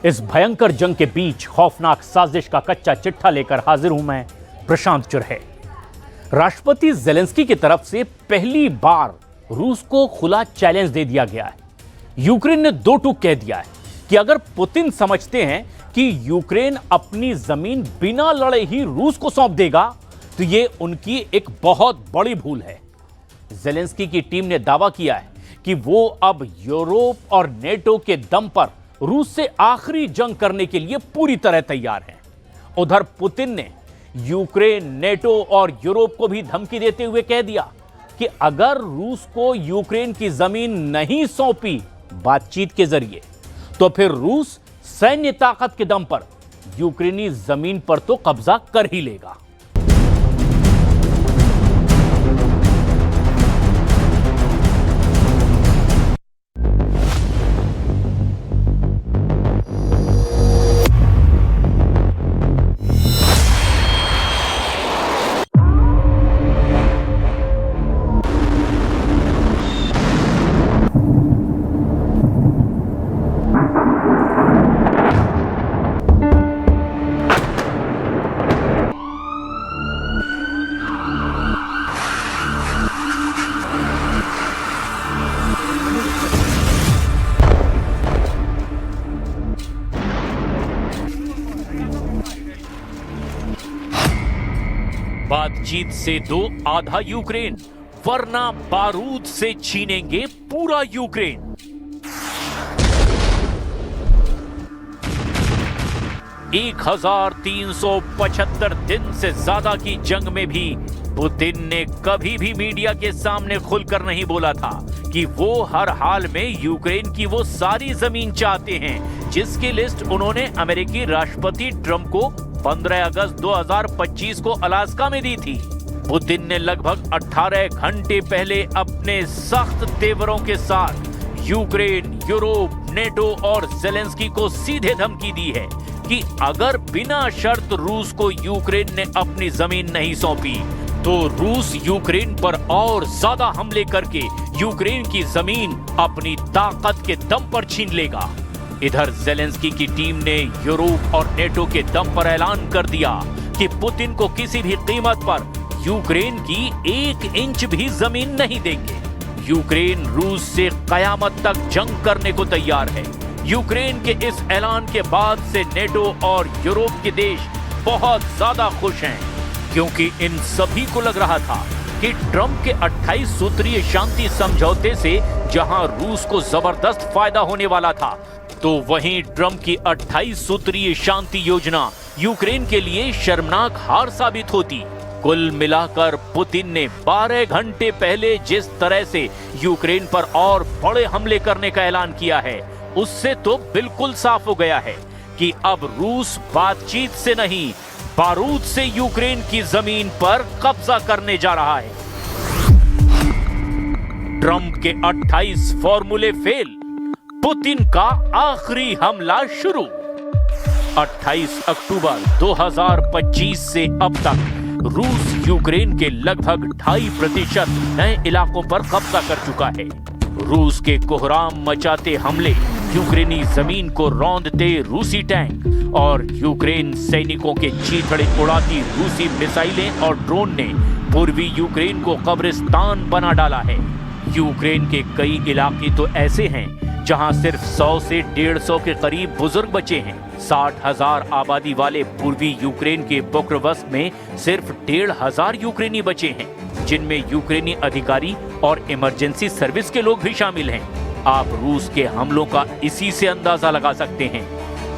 इस भयंकर जंग के बीच खौफनाक साजिश का कच्चा चिट्ठा लेकर हाजिर हूं मैं, प्रशांत चुरहे। राष्ट्रपति जेलेंस्की की तरफ से पहली बार रूस को खुला चैलेंज दे दिया गया है। यूक्रेन ने दो टूक कह दिया है कि अगर पुतिन समझते हैं कि यूक्रेन अपनी जमीन बिना लड़े ही रूस को सौंप देगा तो यह उनकी एक बहुत बड़ी भूल है। जेलेंस्की की टीम ने दावा किया है कि वो अब यूरोप और नेटो के दम पर रूस से आखिरी जंग करने के लिए पूरी तरह तैयार हैं। उधर पुतिन ने यूक्रेन, नेटो और यूरोप को भी धमकी देते हुए कह दिया कि अगर रूस को यूक्रेन की जमीन नहीं सौंपी बातचीत के जरिए तो फिर रूस सैन्य ताकत के दम पर यूक्रेनी जमीन पर तो कब्जा कर ही लेगा। बातचीत से दो आधा यूक्रेन, वरना बारूद से छीनेंगे पूरा यूक्रेन। एक 1375 दिन से ज्यादा की जंग में भी पुतिन ने कभी भी मीडिया के सामने खुलकर नहीं बोला था कि वो हर हाल में यूक्रेन की वो सारी जमीन चाहते हैं जिसकी लिस्ट उन्होंने अमेरिकी राष्ट्रपति ट्रंप को 15 अगस्त 2025 को अलास्का में दी थी। पुतिन ने लगभग 18 घंटे पहले अपने सख्त तेवरों के साथ यूक्रेन, यूरोप, नेटो और जेलेंस्की को सीधे धमकी दी है कि अगर बिना शर्त रूस को यूक्रेन ने अपनी जमीन नहीं सौंपी तो रूस यूक्रेन पर और ज्यादा हमले करके यूक्रेन की जमीन अपनी ताकत के दम पर छीन लेगा। इधर जेलेंस्की की टीम ने यूरोप और नेटो के दम पर ऐलान कर दिया कि पुतिन को किसी भी कीमत पर यूक्रेन की 1 इंच भी जमीन नहीं देंगे। यूक्रेन रूस से कयामत तक जंग करने को तैयार है। यूक्रेन के इस ऐलान के बाद से नेटो और यूरोप के देश बहुत ज्यादा खुश हैं, क्योंकि इन सभी को लग रहा था कि ट्रंप के 28 सूत्रीय शांति समझौते से जहां रूस को जबरदस्त फायदा होने वाला था, तो वहीं ट्रंप की 28 सूत्रीय शांति योजना यूक्रेन के लिए शर्मनाक हार साबित होती। कुल मिलाकर पुतिन ने 12 घंटे पहले जिस तरह से यूक्रेन पर और बड़े हमले करने का ऐलान किया है, उससे तो बिल्कुल साफ हो गया है कि अब रूस बातचीत से नहीं, बारूद से यूक्रेन की जमीन पर कब्जा करने जा रहा है। ट्रंप के 28 फॉर्मूले फेल, पुतिन का आखिरी हमला शुरू। 28 अक्टूबर 2025 से अब तक रूस यूक्रेन के लगभग 2.5% नए इलाकों पर कब्जा कर चुका है। रूस के कोहराम मचाते हमले, यूक्रेनी जमीन को रौंदते रूसी टैंक और यूक्रेन सैनिकों के चीथड़े उड़ाती रूसी मिसाइलें और ड्रोन ने पूर्वी यूक्रेन को कब्रिस्तान बना डाला है। यूक्रेन के कई इलाके तो ऐसे हैं जहां सिर्फ 100 से 150 के करीब बुजुर्ग बचे हैं। 60,000 आबादी वाले पूर्वी यूक्रेन के पोक्रोवस्क में सिर्फ 1,500 यूक्रेनी बचे हैं, जिनमें यूक्रेनी अधिकारी और इमरजेंसी सर्विस के लोग भी शामिल हैं। आप रूस के हमलों का इसी से अंदाजा लगा सकते हैं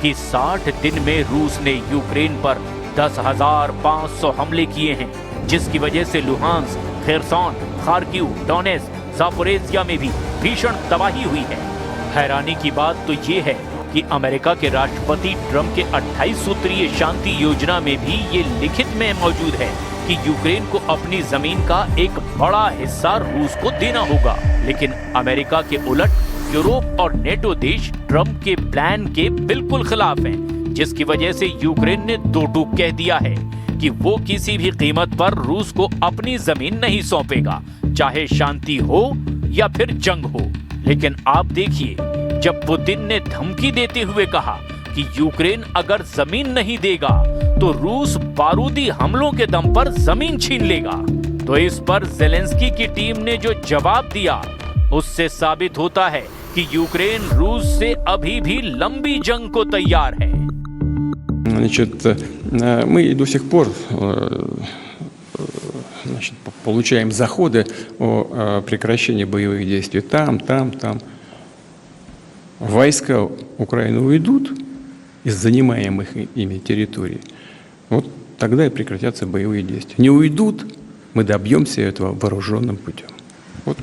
कि 60 दिन में रूस ने यूक्रेन पर 10,500 हमले किए हैं, जिसकी वजह से लुहांस्क, खेरसॉन, खार्किव, डोनेत्स्क, जापोरेजिया में भी भीषण तबाही हुई है। हैरानी की बात तो ये है कि अमेरिका के राष्ट्रपति ट्रंप के 28 सूत्रीय शांति योजना में भी ये लिखित में मौजूद है कि यूक्रेन को अपनी जमीन का एक बड़ा हिस्सा रूस को देना होगा। लेकिन अमेरिका के उलट यूरोप और नेटो देश ट्रंप के प्लान के बिल्कुल खिलाफ हैं, जिसकी वजह से यूक्रेन ने दो टूक कह दिया है कि वो किसी भी कीमत पर रूस को अपनी जमीन नहीं सौंपेगा, चाहे शांति हो या फिर जंग हो। लेकिन आप देखिए, जब पुतिन ने धमकी देते हुए कहा कि यूक्रेन अगर जमीन नहीं देगा तो रूस बारूदी हमलों के दम पर जमीन छीन लेगा। तो इस पर ज़ेलेंस्की की टीम ने जो जवाब दिया उससे साबित होता है कि यूक्रेन रूस से अभी भी लंबी जंग को तैयार है। Значит, мы до сих пор получаем заходы о прекращении боевых действий там. Войска Украины уйдут из занимаемых ими территорий, вот тогда и прекратятся боевые действия. Не уйдут, мы добьемся этого вооруженным путем. Вот.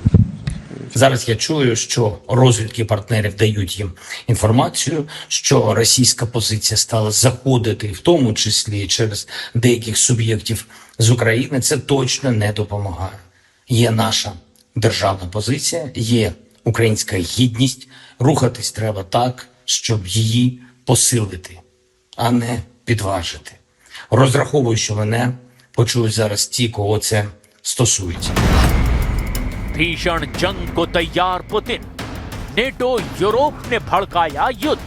Зараз я чую, що розвідки партнерів дають їм інформацію, що російська позиція стала заходити, в тому числі через деяких суб'єктів з України. Це точно не допомагає. Є наша державна позиція, є українська гідність. Рухатись треба так, щоб її посилити, а не підважити. Розраховую, що мене почують зараз ті, кого це стосується. भीषण जंग को तैयार पुतिन, नेटो यूरोप ने भड़काया युद्ध।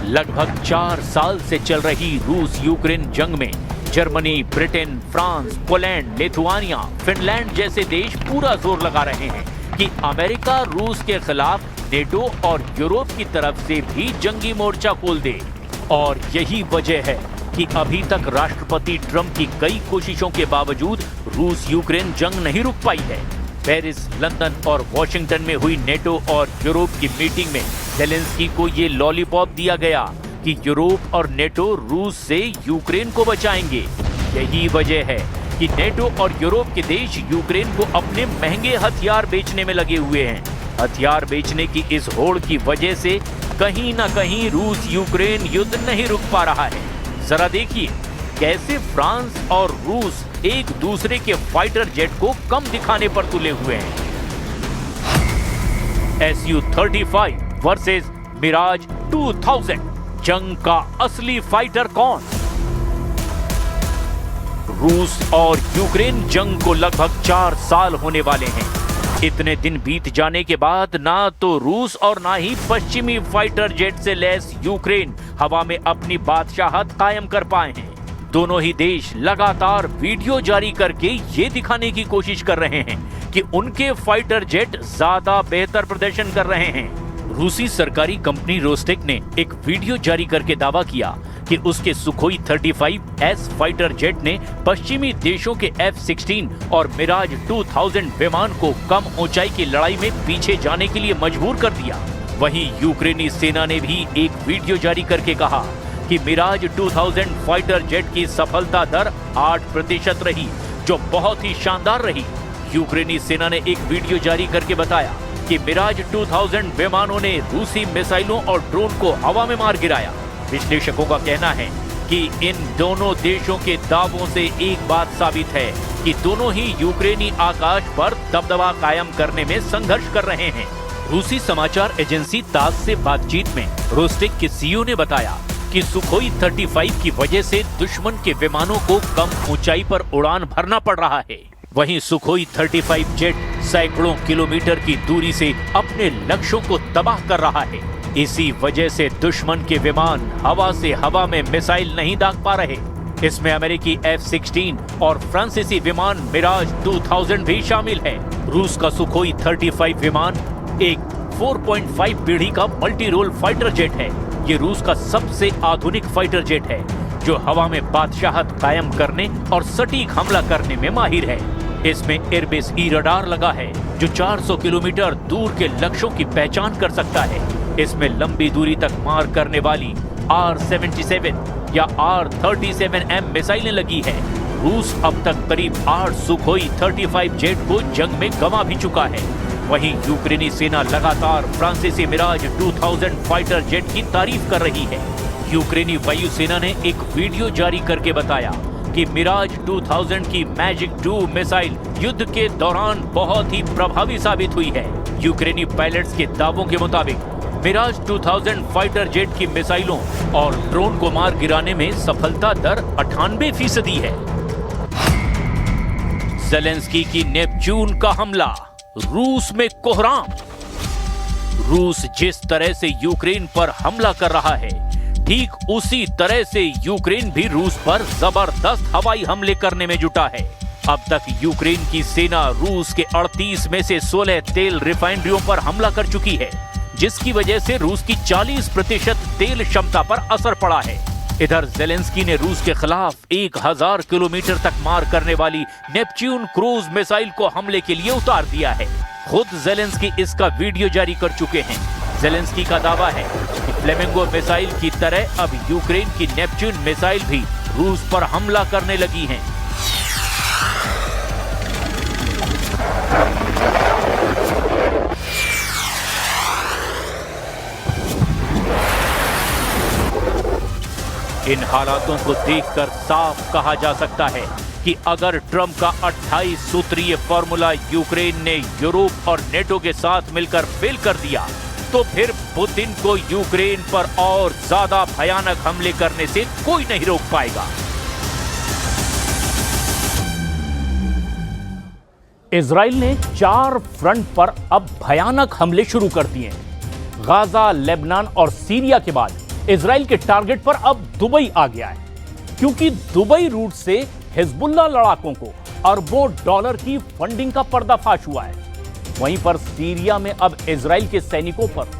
लगभग 4 साल से चल रही रूस यूक्रेन जंग में Germany, Britain, France, Poland, Lithuania, Finland जैसे देश पूरा जोर लगा रहे हैं कि अमेरिका रूस के खिलाफ नेटो और यूरोप की तरफ से भी जंगी मोर्चा खोल दे। और यही वजह है कि अभी तक राष्ट्रपति ट्रंप की कई कोशिशों के बावजूद रूस यूक्रेन जंग नहीं रुक पाई है। पेरिस, लंदन और वॉशिंगटन में हुई नेटो और यूरोप की मीटिंग में ज़ेलेंस्की को ये लॉलीपॉप दिया गया कि यूरोप और नेटो रूस से यूक्रेन को बचाएंगे। यही वजह है कि नेटो और यूरोप के देश यूक्रेन को अपने महंगे हथियार बेचने में लगे हुए हैं। हथियार बेचने की इस होड़ की वजह से कहीं ना कहीं रूस यूक्रेन युद्ध नहीं रुक पा रहा है। जरा देखिए कैसे फ्रांस और रूस एक दूसरे के फाइटर जेट को कम दिखाने पर तुले हुए हैं। Su-35 वर्सेस मिराज 2000, जंग का असली फाइटर कौन? रूस और यूक्रेन जंग को लगभग 4 साल होने वाले हैं। इतने दिन बीत जाने के बाद ना तो रूस और ना ही पश्चिमी फाइटर जेट से लैस यूक्रेन हवा में अपनी बादशाहत कायम कर पाए हैं। दोनों ही देश लगातार वीडियो जारी करके ये दिखाने की कोशिश कर रहे हैं कि उनके फाइटर जेट ज्यादा बेहतर प्रदर्शन कर रहे हैं। रूसी सरकारी कंपनी रोस्टेक ने एक वीडियो जारी करके दावा किया कि उसके सुखोई 35S फाइटर जेट ने पश्चिमी देशों के F-16 और मिराज 2000 विमान को कम ऊंचाई की लड़ाई में पीछे जाने के लिए मजबूर कर दिया। वहीं यूक्रेनी सेना ने भी एक वीडियो जारी करके कहा कि मिराज 2000 फाइटर जेट की सफलता दर 8% रही, जो बहुत ही शानदार रही। यूक्रेनी सेना ने एक वीडियो जारी करके बताया कि मिराज 2000 विमानों ने रूसी मिसाइलों और ड्रोन को हवा में मार गिराया। विश्लेषकों का कहना है कि इन दोनों देशों के दावों से एक बात साबित है कि दोनों ही यूक्रेनी आकाश पर दबदबा कायम करने में संघर्ष कर रहे हैं। रूसी समाचार एजेंसी तास से बातचीत में रोस्टेक के सीईओ ने बताया कि सुखोई 35 की वजह से दुश्मन के विमानों को कम ऊंचाई पर उड़ान भरना पड़ रहा है। वहीं सुखोई 35 जेट सैकड़ों किलोमीटर की दूरी से अपने लक्ष्यों को तबाह कर रहा है। इसी वजह से दुश्मन के विमान हवा से हवा में मिसाइल नहीं दाग पा रहे। इसमें अमेरिकी F-16 और फ्रांसीसी विमान मिराज 2000 भी शामिल है। रूस का सुखोई 35 विमान एक 4.5 पीढ़ी का मल्टी रोल फाइटर जेट है। ये रूस का सबसे आधुनिक फाइटर जेट है जो हवा में बादशाहत कायम करने और सटीक हमला करने में माहिर है। इसमें एयरबेस ई रडार लगा है जो 400 किलोमीटर दूर के लक्ष्यों की पहचान कर सकता है। इसमें लंबी दूरी तक मार करने वाली R-77 या R-37M मिसाइलें लगी है। रूस अब तक करीब 8 सुखोई 35 जेट को जंग में गंवा भी चुका है। वहीं यूक्रेनी सेना लगातार फ्रांसीसी मिराज 2000 फाइटर जेट की तारीफ कर रही है। यूक्रेनी वायुसेना ने एक वीडियो जारी करके बताया कि मिराज 2000 की मैजिक 2 मिसाइल युद्ध के दौरान बहुत ही प्रभावी साबित हुई है। यूक्रेनी पायलट्स के दावों के मुताबिक मिराज 2000 फाइटर जेट की मिसाइलों और ड्रोन को मार गिराने में सफलता दर 98% है। ज़ेलेंस्की की नेपच्यून का हमला, रूस में कोहराम। रूस जिस तरह से यूक्रेन पर हमला कर रहा है, ठीक उसी तरह से यूक्रेन भी रूस पर जबरदस्त हवाई हमले करने में जुटा है। अब तक यूक्रेन की सेना रूस के 38 में से 16 तेल रिफाइनरियों पर हमला कर चुकी है, जिसकी वजह से रूस की 40% तेल क्षमता पर असर पड़ा है। इधर जेलेंस्की ने रूस के खिलाफ 1000 किलोमीटर तक मार करने वाली नेपच्यून क्रूज मिसाइल को हमले के लिए उतार दिया है। खुद जेलेंस्की इसका वीडियो जारी कर चुके हैं। जेलेंस्की का दावा है कि फ्लेमिंगो मिसाइल की तरह अब यूक्रेन की नेपच्यून मिसाइल भी रूस पर हमला करने लगी हैं। इन हालातों को देखकर साफ कहा जा सकता है कि अगर ट्रंप का 28 सूत्रीय फॉर्मूला यूक्रेन ने यूरोप और नेटो के साथ मिलकर फेल कर दिया, तो फिर पुतिन को यूक्रेन पर और ज्यादा भयानक हमले करने से कोई नहीं रोक पाएगा। इजराइल ने 4 फ्रंट पर अब भयानक हमले शुरू कर दिए हैं। गाजा, लेबनान और सीरिया के बाद इजराइल के टारगेट पर अब दुबई आ गया है, क्योंकि दुबई रूट से हिजबुल्लाह लड़ाकों को अरबों डॉलर की फंडिंग का पर्दाफाश हुआ है। वहीं पर सीरिया में अब इजराइल के सैनिकों पर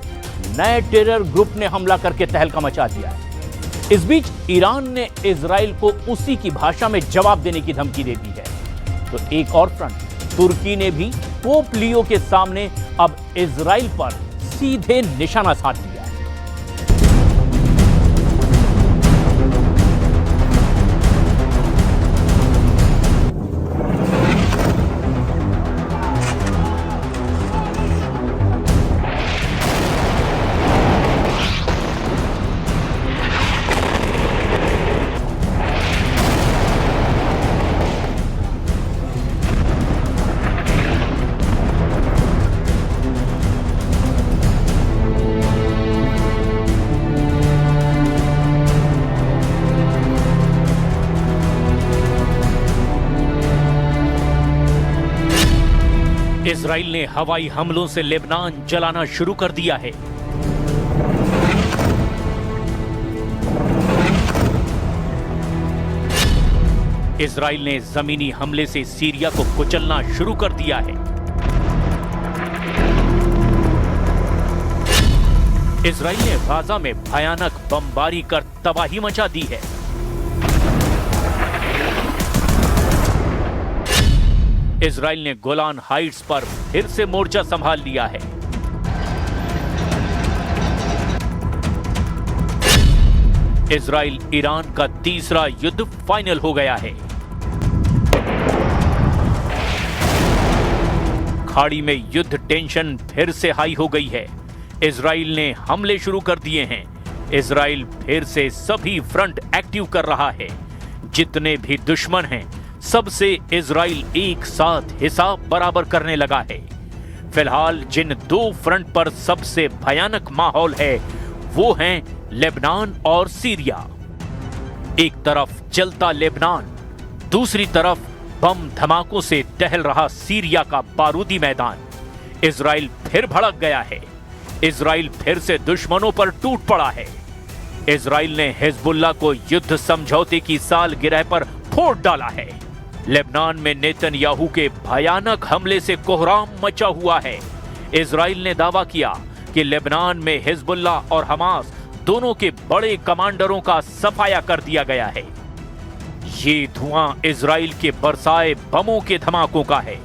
नए टेरर ग्रुप ने हमला करके तहलका मचा दिया है। इस बीच ईरान ने इजराइल को उसी की भाषा में जवाब देने की धमकी दे दी है। तो एक और फ्रंट तुर्की ने भी पोप लियो के सामने अब इजराइल पर सीधे निशाना साध दिया है। इजराइल ने हवाई हमलों से लेबनान जलाना शुरू कर दिया है। इजराइल ने जमीनी हमले से सीरिया को कुचलना शुरू कर दिया है। इजराइल ने गाजा में भयानक बमबारी कर तबाही मचा दी है। इजराइल ने गोलान हाइट्स पर फिर से मोर्चा संभाल लिया है। इजराइल ईरान का तीसरा युद्ध फाइनल हो गया है। खाड़ी में युद्ध टेंशन फिर से हाई हो गई है। इजराइल ने हमले शुरू कर दिए हैं। इजराइल फिर से सभी फ्रंट एक्टिव कर रहा है। जितने भी दुश्मन हैं, सबसे इजराइल एक साथ हिसाब बराबर करने लगा है। फिलहाल जिन 2 फ्रंट पर सबसे भयानक माहौल है, वो हैं लेबनान और सीरिया। एक तरफ जलता लेबनान, दूसरी तरफ बम धमाकों से टहल रहा सीरिया का बारूदी मैदान। इजराइल फिर भड़क गया है। इजराइल फिर से दुश्मनों पर टूट पड़ा है। इजराइल ने हिजबुल्लाह को युद्ध समझौते की सालगिरह पर फोड़ डाला है। लेबनान में नेतन्याहू के भयानक हमले से कोहराम मचा हुआ है। इजराइल ने दावा किया कि लेबनान में हिजबुल्लाह और हमास दोनों के बड़े कमांडरों का सफाया कर दिया गया है। ये धुआं इजराइल के बरसाए बमों के धमाकों का है।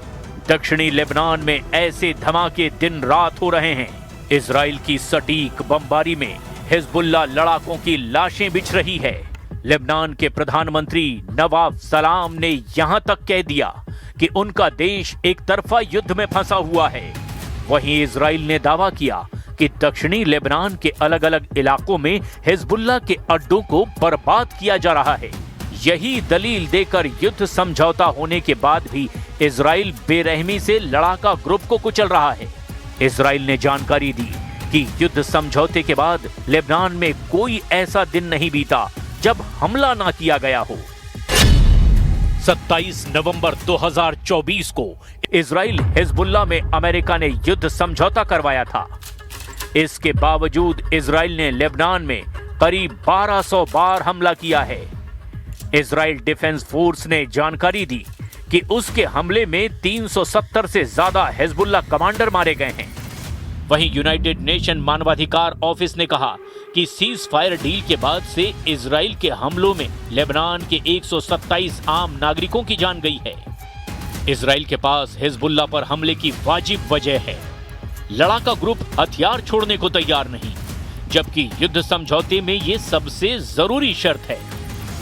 दक्षिणी लेबनान में ऐसे धमाके दिन रात हो रहे हैं। इजराइल की सटीक बमबारी में हिजबुल्लाह लड़ाकों की लाशें बिछ रही है। लेबनान के प्रधानमंत्री नवाब सलाम ने यहां तक कह दिया कि उनका देश एक तरफा युद्ध में फंसा हुआ है। वहीं इजराइल ने दावा किया कि दक्षिणी लेबनान के अलग अलग इलाकों में हिजबुल्लाह के अड्डों को बर्बाद किया जा रहा है। यही दलील देकर युद्ध समझौता होने के बाद भी इजराइल बेरहमी से लड़ाका ग्रुप को कुचल रहा है। इजराइल ने जानकारी दी कि युद्ध समझौते के बाद लेबनान में कोई ऐसा दिन नहीं बीता जब हमला ना किया गया हो। 27 नवंबर 2024 को इजराइल हिजबुल्लाह में अमेरिका ने युद्ध समझौता करवाया था। इसके बावजूद इजराइल ने लेबनान में करीब 1200 बार हमला किया है। इजराइल डिफेंस फोर्स ने जानकारी दी कि उसके हमले में 370 से ज्यादा हिजबुल्लाह कमांडर मारे गए हैं। वहीं यूनाइटेड नेशन मानवाधिकार ऑफिस ने कहा कि सीज फायर डील के बाद से इजराइल के हमलों में लेबनान के 127 आम नागरिकों की जान गई है। इजराइल के पास हिजबुल्लाह पर हमले की वाजिब वजह है। लड़ाका ग्रुप हथियार छोड़ने को तैयार नहीं, जबकि युद्ध समझौते में ये सबसे जरूरी शर्त है।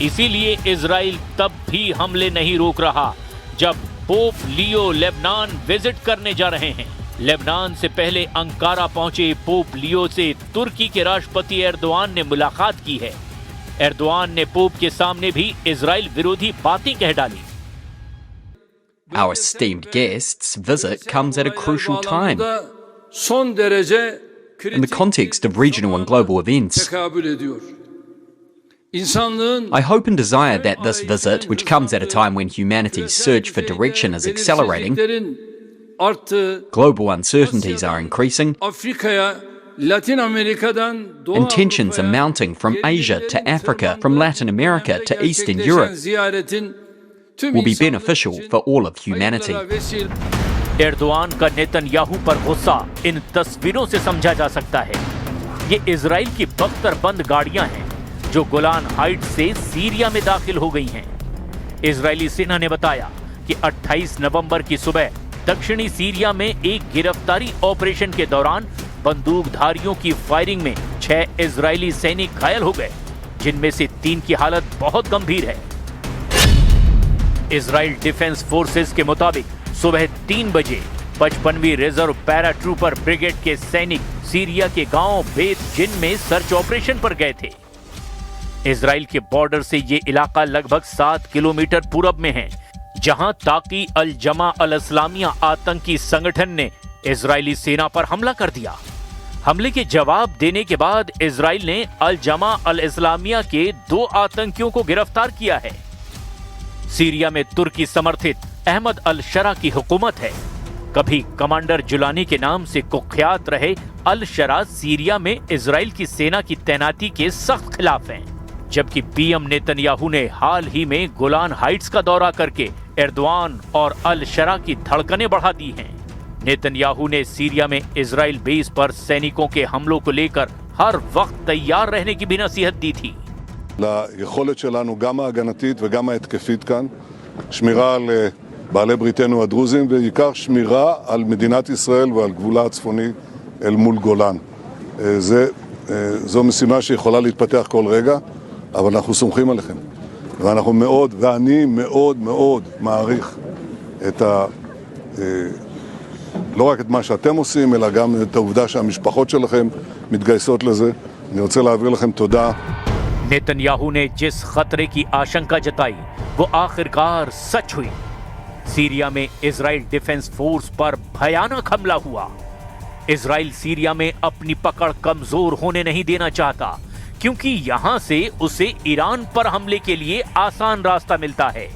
इसीलिए इजराइल तब भी हमले नहीं रोक रहा जब पोप लियो लेबनान विजिट करने जा रहे हैं। लेबनान से पहले अंकारा पहुंचे पोप लियो से तुर्की के राष्ट्रपति एर्दोआन ने मुलाकात की है। एर्दोआन ने पोप के सामने भी इजराइल विरोधी बातें कह डाली। Our esteemed guest's visit comes at a crucial time in the context of regional and global events. I hope and desire that this visit, which comes at a time when humanity's search for direction is accelerating, global uncertainties are increasing, and tensions are mounting from Asia to Africa, from Latin America to Eastern Europe, will be beneficial for all of humanity. Erdogan का Netanyahu पर गुस्सा इन तस्वीरों से समझा जा सकता है। ये इजराइल की बख्तरबंद गाड़ियां हैं जो गोलान हाइट्स से सीरिया में दाखिल हो गई हैं। इजरायली सेना ने बताया कि 28 नवंबर की सुबह दक्षिणी सीरिया में एक गिरफ्तारी ऑपरेशन के दौरान बंदूकधारियों की फायरिंग में 6 इजरायली सैनिक घायल हो गए, जिनमें से 3 की हालत बहुत गंभीर है। इजराइल डिफेंस फोर्सेस के मुताबिक सुबह 3 बजे 55वीं रिजर्व पैराट्रूपर ब्रिगेड के सैनिक सीरिया के गांव बेत जिन में सर्च ऑपरेशन पर गए थे। इजराइल के बॉर्डर से ये इलाका लगभग 7 किलोमीटर पूरब में है, जहां ताकी अल जमा अल इस्लामिया आतंकी संगठन ने इजरायली सेना पर हमला कर दिया। हमले के जवाब देने के बाद इजराइल ने अल जमा अल इस्लामिया के 2 आतंकियों को गिरफ्तार किया है। सीरिया में तुर्की समर्थित अहमद अल शरा की हुकूमत है। कभी कमांडर जुलानी के नाम से कुख्यात रहे अल शरा सीरिया में इजराइल की सेना की तैनाती के सख्त खिलाफ हैं, जबकि पीएम नेतन्याहू ने हाल ही में गोलान हाइट्स का दौरा करके एर्दोआन और अल शरा की धड़कनें बढ़ा दी हैं। नेतन्याहू ने सीरिया में इजराइल बेस पर सैनिकों के हमलों को लेकर हर वक्त तैयार रहने की भी नसीहत दी थी। ליכולת שלנו גם ההגנתית וגם ההתקפית כאן, שמירה על בעלי בריתנו הדרוזים, ובעיקר שמירה על מדינת ישראל ועל גבולה הצפוני אל מול גולן. זו משימה שיכולה להתפתח כל רגע, אבל אנחנו סומכים עליכם. ואנחנו מאוד, ואני מאוד מאוד מעריך את לא רק את מה שאתם עושים, אלא גם את העובדה שהמשפחות שלכם מתגייסות לזה. אני רוצה להעביר לכם תודה. नेतन्याहू ने जिस खतरे की आशंका जताई वो आखिरकार सच हुई। सीरिया में इजराइल डिफेंस फोर्स पर भयानक हमला हुआ। इजराइल सीरिया में अपनी पकड़ कमजोर होने नहीं देना चाहता, क्योंकि यहां से उसे ईरान पर हमले के लिए आसान रास्ता मिलता है।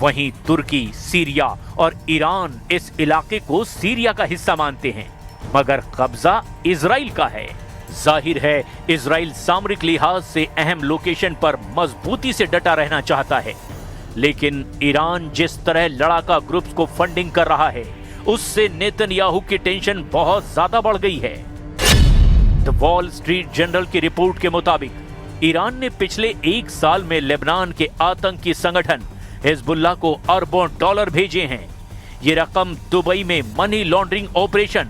वहीं तुर्की, सीरिया और ईरान इस इलाके को सीरिया का हिस्सा मानते हैं, मगर कब्जा इजराइल का है। जाहिर है इजराइल सामरिक लिहाज से अहम लोकेशन पर मजबूती से डटा रहना चाहता है, लेकिन ईरान जिस तरह लड़ाका ग्रुप्स को फंडिंग कर रहा है, उससे नेतन्याहू की टेंशन बहुत ज्यादा बढ़ गई है। द वॉल स्ट्रीट जर्नल की रिपोर्ट के मुताबिक ईरान ने पिछले 1 साल में लेबनान के आतंकी संगठन हिजबुल्लाह को अरबों डॉलर भेजे हैं। ये रकम दुबई में money laundering operation,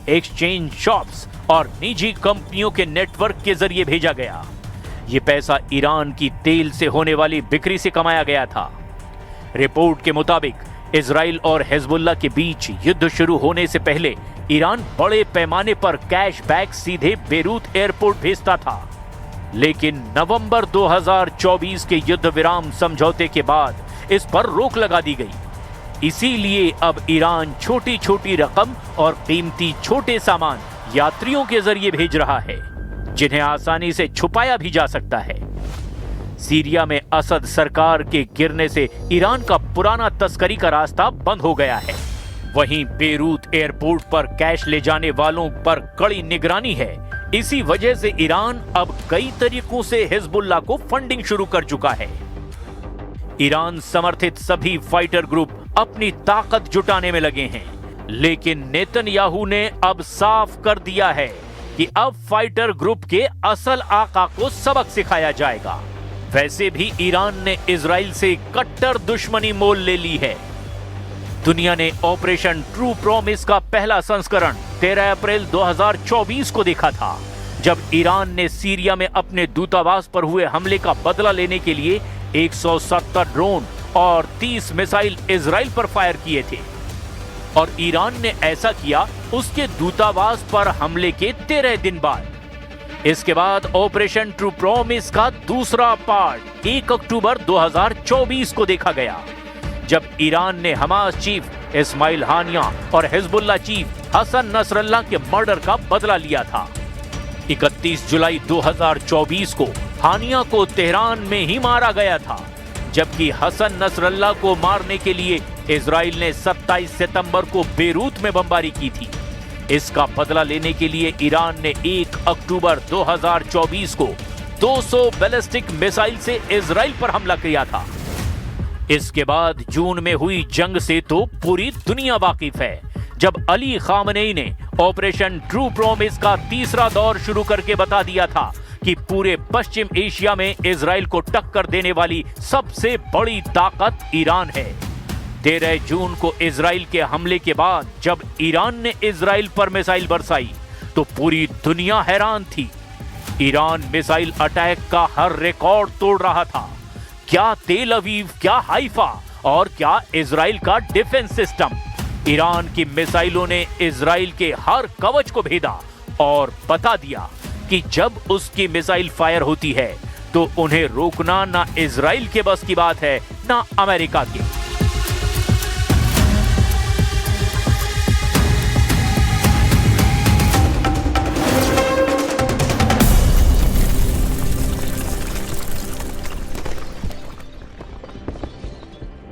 exchange shops और निजी कंपनियों के नेटवर्क के जरिए भेजा गया। ये पैसा ईरान की तेल से होने वाली बिक्री से कमाया गया था। रिपोर्ट के मुताबिक इजराइल और हिजबुल्लाह के बीच युद्ध शुरू होने से पहले ईरान बड़े पैमाने पर कैशबैक सीधे बेरूत एयरपोर्ट भेजता था, लेकिन नवंबर 2024 के युद्ध विराम समझौते के बाद इस पर रोक लगा दी गई। इसीलिए अब ईरान छोटी छोटी रकम और कीमती छोटे सामान यात्रियों के जरिए भेज रहा है, जिन्हें आसानी से छुपाया भी जा सकता है। सीरिया में असद सरकार के गिरने से ईरान का पुराना तस्करी का रास्ता बंद हो गया है। वहीं बेरूत एयरपोर्ट पर कैश ले जाने वालों पर कड़ी निगरानी है। इसी वजह से ईरान अब कई तरीकों से हिजबुल्लाह को फंडिंग शुरू कर चुका है। ईरान समर्थित सभी फाइटर ग्रुप अपनी ताकत जुटाने में लगे हैं, लेकिन नेतन्याहू ने अब साफ कर दिया है कि अब फाइटर ग्रुप के असल आका को सबक सिखाया जाएगा। वैसे भी ईरान ने इजराइल से कट्टर दुश्मनी मोल ले ली है। दुनिया ने ऑपरेशन ट्रू प्रॉमिस का पहला संस्करण 13 अप्रैल 2024 को देखा था, जब ईरान ने सीरिया में अपने दूतावास पर हुए हमले का बदला लेने के लिए 170 ड्रोन और 30 मिसाइल इजराइल पर फायर किए थे। और ईरान ने ऐसा किया उसके दूतावास पर हमले के 13 दिन बाद। इसके बाद ऑपरेशन ट्रू प्रॉमिस का दूसरा पार्ट 1 अक्टूबर 2024 को देखा गया, जब ईरान ने हमास चीफ इस्माइल हानिया और हिजबुल्लाह चीफ हसन नसरल्लाह के मर्डर का बदला लिया था। 31 जुलाई 2024 को हानिया को तेहरान में ही मारा गया था, जबकि हसन नसरल्लाह को मारने के लिए इजराइल ने 27 सितंबर को बेरूत में बमबारी की थी। इसका बदला लेने के लिए ईरान ने 1 अक्टूबर 2024 को 200 बैलिस्टिक मिसाइल से इजराइल पर हमला किया था। इसके बाद जून में हुई जंग से तो पूरी दुनिया वाकिफ है, जब अली खामनेई ने ऑपरेशन ट्रू प्रॉमिस का तीसरा दौर शुरू करके बता दिया था कि पूरे पश्चिम एशिया में इजराइल को टक्कर देने वाली सबसे बड़ी ताकत ईरान है। 13 जून को इजराइल के हमले के बाद जब ईरान ने इजराइल पर मिसाइल बरसाई तो पूरी दुनिया हैरान थी। ईरान मिसाइल अटैक का हर रिकॉर्ड तोड़ रहा था। क्या तेल अवीव, क्या हाइफा और क्या इजराइल का डिफेंस सिस्टम। ईरान की मिसाइलों ने इजराइल के हर कवच को भेदा और बता दिया कि जब उसकी मिसाइल फायर होती है तो उन्हें रोकना ना इजराइल के बस की बात है, ना अमेरिका की।